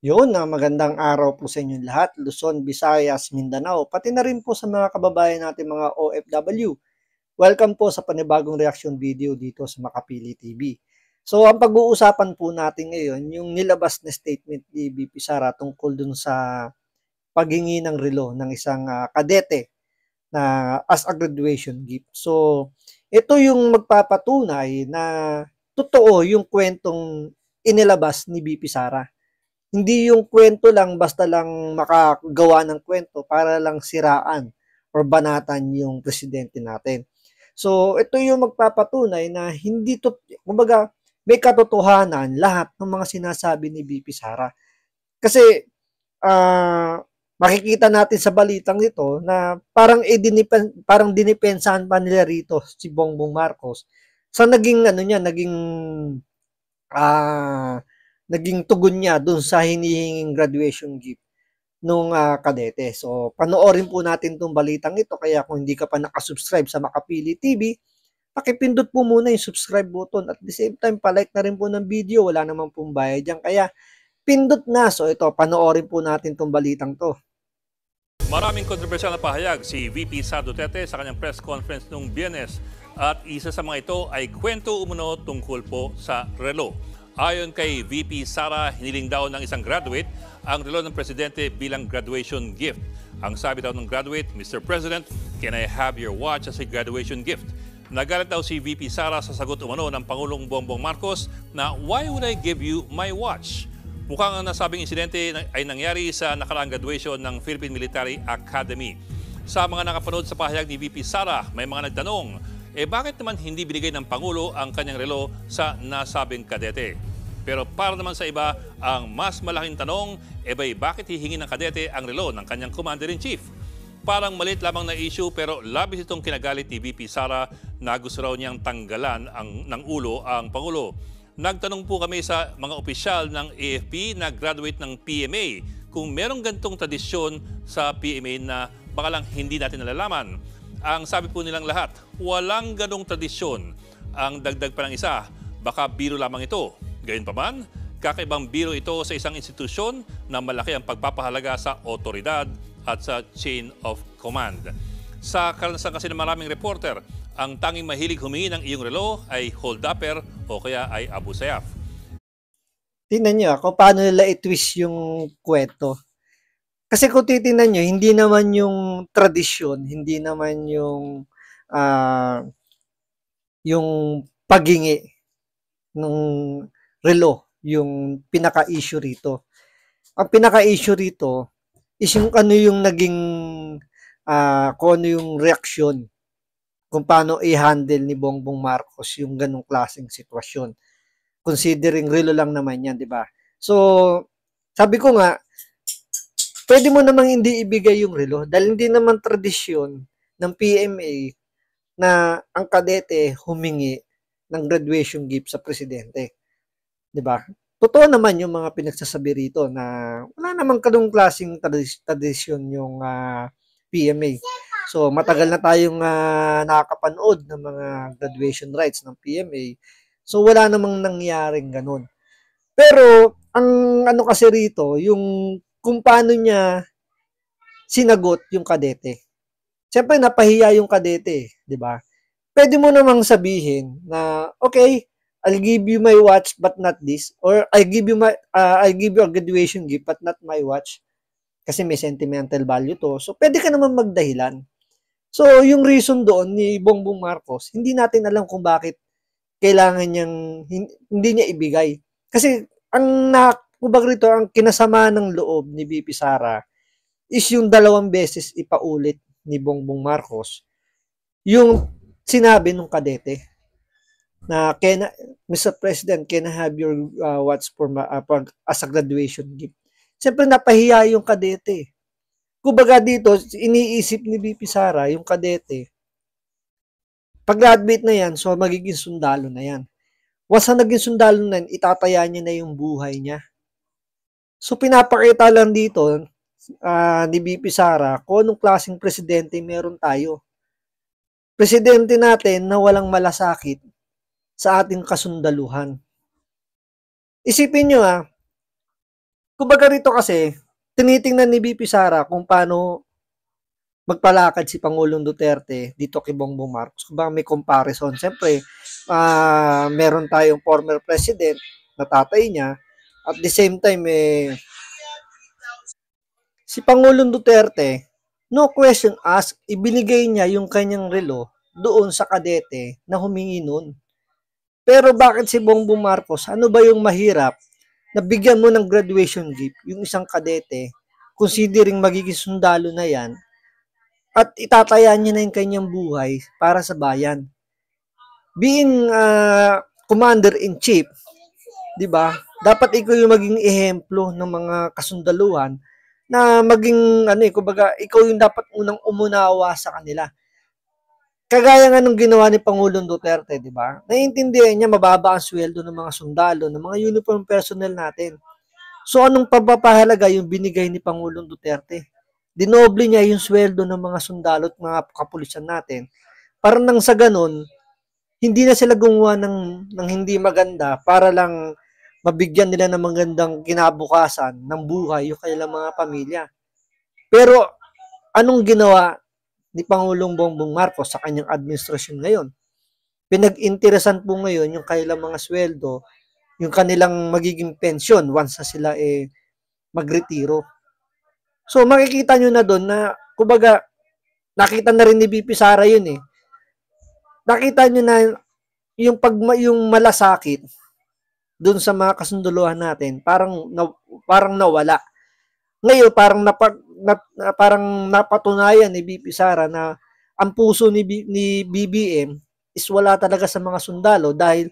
Yun, magandang araw po sa inyong lahat, Luzon, Visayas, Mindanao, pati na rin po sa mga kababayan natin mga OFW. Welcome po sa panibagong reaction video dito sa Makapili TV. So, ang pag-uusapan po natin ngayon, yung nilabas na statement ni VP Sara tungkol dun sa paghingi ng relo ng isang kadete na as a graduation gift. So, ito yung magpapatunay na totoo yung kwentong inilabas ni VP Sara. Hindi yung kwento lang basta lang makagawa ng kwento para lang siraan or banatan yung presidente natin. So, ito yung magpapatunay na hindi to, kumbaga, may katotohanan lahat ng mga sinasabi ni VP Sara. Kasi, ah, makikita natin sa balitang nito na parang dinipensahan pa nila rito si Bongbong Marcos sa naging ano niya, ah, naging tugon niya dun sa hinihinging graduation gift nung kadete. So, panoorin po natin tong balitang ito. Kaya kung hindi ka pa nakasubscribe sa Makapili TV, pakipindot po muna yung subscribe button. At the same time, palike na rin po ng video. Wala naman pong bayad dyan. Kaya, pindot na. So, ito, panoorin po natin tong balitang to. Maraming kontrobersyal na pahayag si VP Sara Duterte sa kanyang press conference noong Biyernes at isa sa mga ito ay kwento umano tungkol po sa relo. Ayon kay VP Sara, hiniling daw ng isang graduate ang relo ng presidente bilang graduation gift. Ang sabi daw ng graduate, Mr. President, can I have your watch as a graduation gift? Nagalit daw si VP Sara sa sagot umano ng Pangulong Bongbong Marcos na why would I give you my watch? Mukhang ang nasabing insidente ay nangyari sa nakaraang graduation ng Philippine Military Academy. Sa mga nakapanood sa pahayag ni VP Sara, may mga nagtanong, bakit naman hindi binigay ng Pangulo ang kanyang relo sa nasabing kadete? Pero para naman sa iba, ang mas malaking tanong, bakit hihingi ng kadete ang relo ng kanyang Commander-in-Chief? Parang maliit lamang na issue pero labis itong kinagalit ni VP Sara na gusto raw niyang tanggalan ng ulo ang Pangulo. Nagtanong po kami sa mga opisyal ng AFP na graduate ng PMA kung merong gantong tradisyon sa PMA na baka lang hindi natin nalalaman. Ang sabi po nilang lahat, walang ganong tradisyon. Ang dagdag pa ng isa, baka biro lamang ito. Gayunpaman, kakaibang biro ito sa isang institusyon na malaki ang pagpapahalaga sa otoridad at sa chain of command. Sa karanasan kasi ng maraming reporter, ang tanging mahilig humingi ng iyong relo ay hold-upper o kaya ay Abu Sayyaf. Tingnan nyo kung paano nila i-twist yung kwento. Kasi kung titingnan nyo, hindi naman yung tradisyon, hindi naman yung paghingi ng relo, yung pinaka-issue rito. Ang pinaka-issue rito is yung ano yung naging, kung ano yung reaksyon, kung paano i-handle ni Bongbong Marcos yung ganong klaseng sitwasyon. Considering relo lang naman yan, di ba? So, sabi ko nga, pwede mo namang hindi ibigay yung relo dahil hindi naman tradisyon ng PMA na ang kadete humingi ng graduation gift sa presidente. Di ba? Totoo naman yung mga pinagsasabi rito na wala namang kanong klaseng tradisyon yung PMA. So, matagal na tayong nakakapanood ng mga graduation rites ng PMA. So, wala namang nangyaring ganun. Pero, ang ano kasi rito, yung kung paano niya sinagot yung kadete. Siyempre, napahiya yung kadete, di ba? Pwede mo namang sabihin na, okay, I'll give you my watch but not this. Or, I'll give you a graduation gift but not my watch. Kasi may sentimental value to. So, pwede ka naman magdahilan. So, yung reason doon ni Bongbong Marcos, hindi natin alam kung bakit kailangan niyang, hindi niya ibigay. Kasi, kumbaga rito, ang kinasama ng loob ni VP Sara is yung 2 beses ipaulit ni Bongbong Marcos yung sinabi nung kadete na, Mr. President, can I have your watch as a graduation gift? Siyempre, napahiya yung kadete. Kumbaga dito, iniisip ni VP Sara, yung kadete, pag-graduate na yan, so magiging sundalo na yan. Once na naging sundalo na yan, itataya niya na yung buhay niya. So pinapakita lang dito ni VP Sara kung anong klaseng presidente meron tayo. Presidente natin na walang malasakit sa ating kasundaluhan. Isipin nyo Kumbaga rito kasi, tinitingnan ni VP Sara kung paano magpalakad si Pangulong Duterte dito kay Bongbong Marcos. Kung may comparison. Siyempre, meron tayong former president na tatay niya. At the same time, si Pangulong Duterte, no question asked, ibinigay niya yung kanyang relo doon sa kadete na humingi nun. Pero bakit si Bongbong Marcos, ano ba yung mahirap na bigyan mo ng graduation gift yung isang kadete, considering magiging sundalo na yan, at itataya niya na yung kanyang buhay para sa bayan. Being commander-in-chief, di ba? Dapat ikaw yung maging ehemplo ng mga kasundaluhan na maging, kumbaga, ikaw yung dapat unang umunawa sa kanila. Kagaya nga nung ginawa ni Pangulong Duterte, di ba? Naiintindihan niya mababa ang sweldo ng mga sundalo, ng mga uniform personnel natin. So anong pagpapahalaga yung binigay ni Pangulong Duterte? Dinoble niya yung sweldo ng mga sundalo at mga kapulisan natin. Para nang sa ganun, hindi na sila gumawa ng hindi maganda para lang mabigyan nila ng magandang kinabukasan ng buhay yung kanilang mga pamilya. Pero anong ginawa ni Pangulong Bongbong Marcos sa kanyang administrasyon ngayon? Pinag-interesan po ngayon yung kanilang mga sweldo, yung kanilang magiging pensyon once na sila magretiro. So makikita nyo na doon na, kumbaga, nakita na rin ni VP Sara yun eh. Nakita nyo na yung malasakit doon sa mga kasunduluhan natin, parang nawala. Ngayon, parang napatunayan ni VP Sara na ang puso ni BBM is wala talaga sa mga sundalo dahil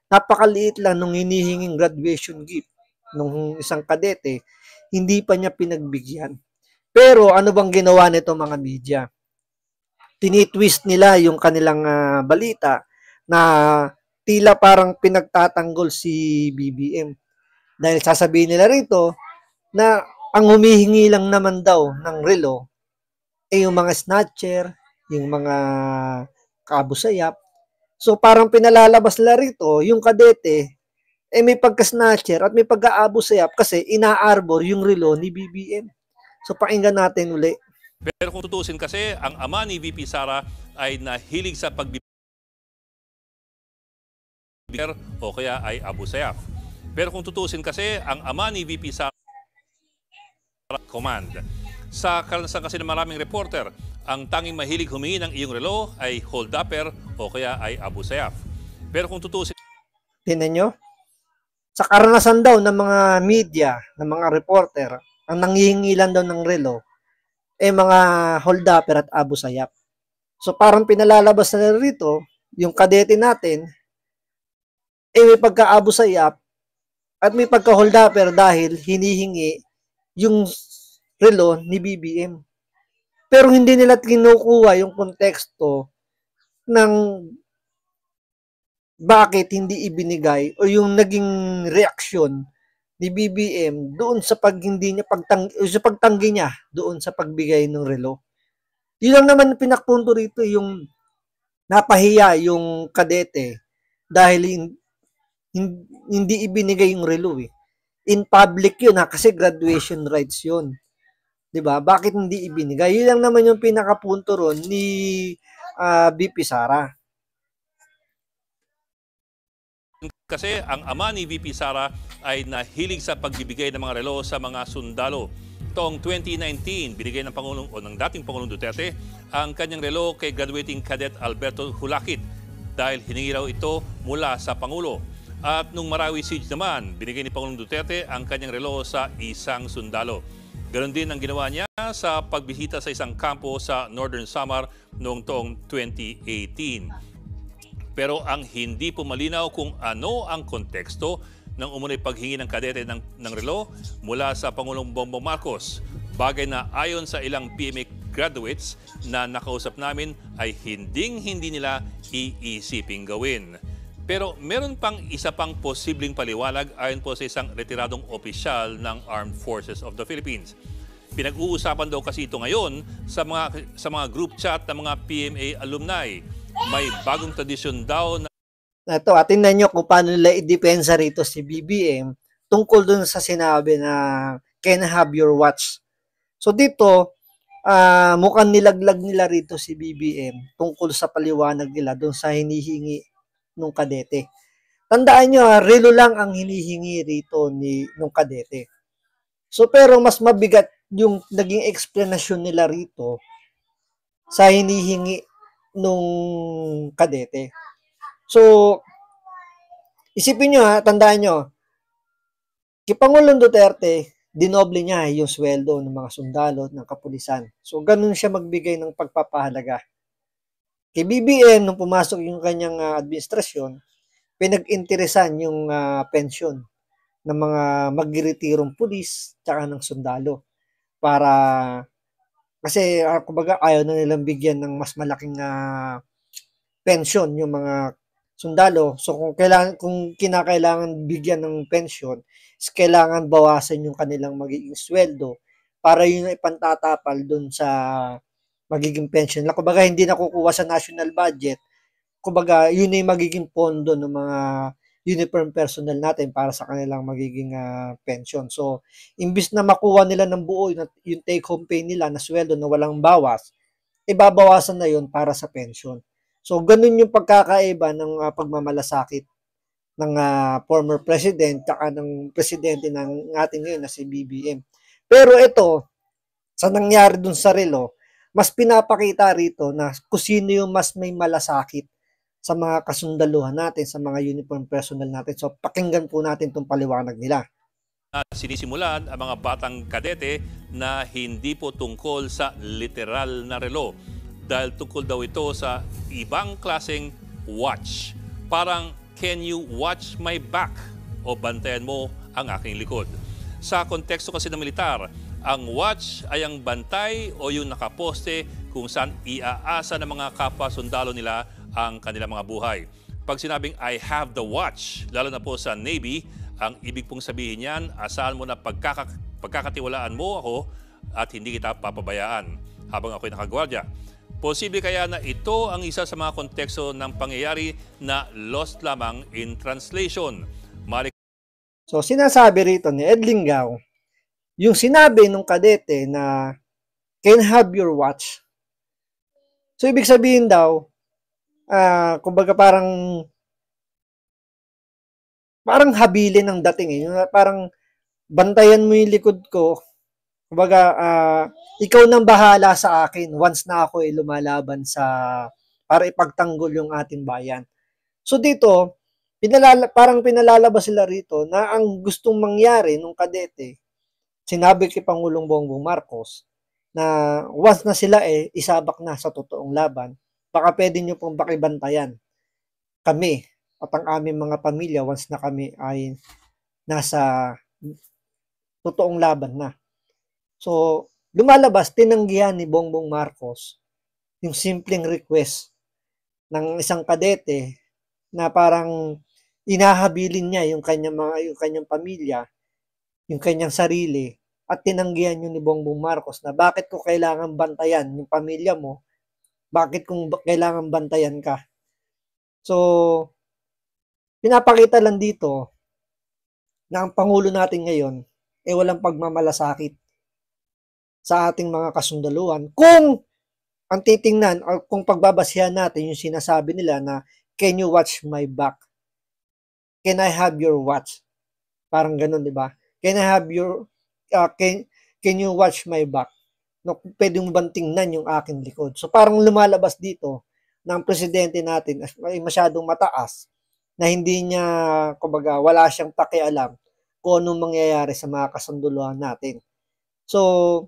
napakaliit lang nung hinihinging graduation gift nung isang kadete, hindi pa niya pinagbigyan. Pero ano bang ginawa nito mga media? Tinitwist nila yung kanilang balita na tila parang pinagtatanggol si BBM. Dahil sasabihin nila rito na ang humihingi lang naman daw ng relo ay yung mga snatcher, yung mga kabusayap. So parang pinalalabas nila rito yung kadete may pagka-snatcher at may pag-aabusayap kasi ina-arbor yung relo ni BBM. So pakinggan natin uli. Pero kung tutusin kasi, ang ama ni VP Sara ay nahilig sa pagbibigay o kaya ay Abu Sayyaf. Pero kung tutusin kasi, ang ama ni VP Sara command. Sa karanasan kasi ng maraming reporter, ang tanging mahilig humingi ng iyong relo ay hold-upper o kaya ay Abu Sayyaf. Pero kung tutusin... Tingnan nyo? Sa karanasan daw ng mga media, ng mga reporter, ang nanghihingi lang daw ng relo, mga hold-upper at Abu Sayyaf. So parang pinalalabas na rito, yung kadete natin, may pagka-Abu Sayyaf at may pagka-hold-upper dahil hinihingi yung relo ni BBM. Pero hindi nila kinukuha yung konteksto ng bakit hindi ibinigay o yung naging reaksyon ni BBM doon sa sa pagtanggi niya doon sa pagbigay ng relo. Yun lang naman pinakpunto rito, yung napahiya yung kadete dahil hindi ibinigay yung relo eh. In public yun kasi graduation rights yun. 'Di ba? Bakit hindi ibinigay? Yun lang naman yung pinakapunto ron ni VP Sara. Kasi ang ama ni VP Sara ay nahilig sa pagbibigay ng mga relo sa mga sundalo. Taong 2019, binigay ng Pangulong o ng dating Pangulong Duterte ang kanyang relo kay graduating cadet Alberto Hulakit dahil hiningi raw ito mula sa Pangulo. At nung Marawi Siege naman, binigay ni Pangulong Duterte ang kanyang relo sa isang sundalo. Ganon din ang ginawa niya sa pagbisita sa isang kampo sa Northern Samar noong taong 2018. Pero ang hindi po malinaw kung ano ang konteksto ng umunoy paghingi ng kadete ng relo mula sa Pangulong Bongbong Marcos. Bagay na ayon sa ilang PMA graduates na nakausap namin ay hindi nila iisiping gawin. Pero meron pang isa pang posibleng paliwanag ayon po sa isang retiradong opisyal ng Armed Forces of the Philippines. Pinag-uusapan daw kasi ito ngayon sa mga group chat ng mga PMA alumni. May bagong tradisyon daw na... Ito, tingnan nyo kung paano nila i-depensa rito si BBM tungkol dun sa sinabi na can I have your watch? So dito, mukhang nilaglag nila rito si BBM tungkol sa paliwanag nila doon sa hinihingi nung kadete. Tandaan nyo, relo lang ang hinihingi rito nung kadete. So pero mas mabigat yung naging explanation nila rito sa hinihingi nung kadete. So, isipin nyo tandaan nyo, kay Pangulong Duterte, dinoble niya yung sweldo ng mga sundalo ng kapulisan. So, ganun siya magbigay ng pagpapahalaga. Kay BBM, nung pumasok yung kanyang administrasyon, pinag-interesan yung pensyon ng mga magretirong pulis tsaka ng sundalo para kasi kumbaga ayaw na nilang bigyan ng mas malaking pensyon yung mga sundalo. So kung kinakailangan bigyan ng pensyon, is kailangan bawasan yung kanilang magiging sweldo para yun ay pantatapal doon sa magiging pension. Kumbaga hindi nakukuha sa national budget. Kumbaga yun ay magiging pondo ng mga uniform personnel natin para sa kanilang magiging pension. So, imbis na makuha nila ng buo yung take-home pay nila na sweldo na walang bawas, ibabawasan na yun para sa pension. So, ganun yung pagkakaiba ng pagmamalasakit ng former president at ng presidente ng ating ngayon na si BBM. Pero ito, sa nangyari dun sa relo, mas pinapakita rito na kung sino yung mas may malasakit sa mga kasundaluhan natin, sa mga uniform personnel natin. So, pakinggan po natin itong paliwanag nila. Sinisimulan ang mga batang kadete na hindi po tungkol sa literal na relo dahil tungkol daw ito sa ibang klaseng watch. Parang, can you watch my back? O bantayan mo ang aking likod. Sa konteksto kasi ng militar, ang watch ay ang bantay o yung nakaposte kung saan iaasa ng mga kapwa sundalo nila ang kanilang mga buhay. Pag sinabing I have the watch, lalo na po sa Navy, ang ibig pong sabihin niyan, asahan mo na pagkakatiwalaan mo ako at hindi kita papabayaan habang ako'y nakagwardya. Posible kaya na ito ang isa sa mga konteksto ng pangyayari na lost lamang in translation. So sinasabi rito ni Ed Lingaw, yung sinabi nung kadete na can have your watch. So ibig sabihin daw, kumbaga parang habilin ang dating parang bantayan mo yung likod ko. Kumbaga ikaw nang bahala sa akin once na ako ay lumalaban para ipagtanggol yung ating bayan. So dito, parang pinalalabas sila rito na ang gustong mangyari nung kadete, sinabi kay Pangulong Bongbong Marcos na once na sila isabak na sa totoong laban, baka pwede nyo pong pakibantayan kami at ang aming mga pamilya once na kami ay nasa totoong laban na. So, lumalabas, tinanggihan ni Bongbong Marcos yung simpleng request ng isang kadete na parang inahabilin niya yung kanyang pamilya, yung kanyang sarili, at tinanggihan yun ni Bongbong Marcos na bakit ko kailangan bantayan yung pamilya mo, bakit kung kailangan bantayan ka. So, pinapakita lang dito na ang Pangulo natin ngayon ay walang pagmamalasakit sa ating mga kasundaluhan. Kung ang titingnan o kung pagbabasihan natin yung sinasabi nila na can you watch my back? Can I have your watch? Parang ganun, di ba? Can I have your can you watch my back? No, pwede mo bang tingnan yung aking likod? So parang lumalabas dito na ang presidente natin ay masyadong mataas na hindi niya, kumbaga, wala siyang pakialam kung anong mangyayari sa mga kasunduluhan natin. So,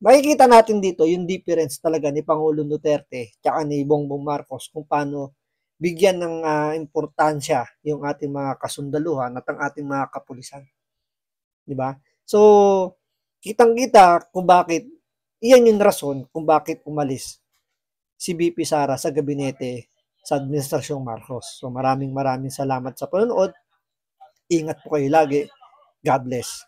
makikita natin dito yung difference talaga ni Pangulong Duterte tsaka ni Bongbong Marcos kung paano bigyan ng importansya yung ating mga kasundaluhan at ang ating mga kapulisan. Diba? So, kitang-kita kung bakit, iyan yung rason kung bakit umalis si VP Sara sa gabinete sa Administrasyong Marcos. So, maraming salamat sa panonood. Ingat po kayo lagi. God bless.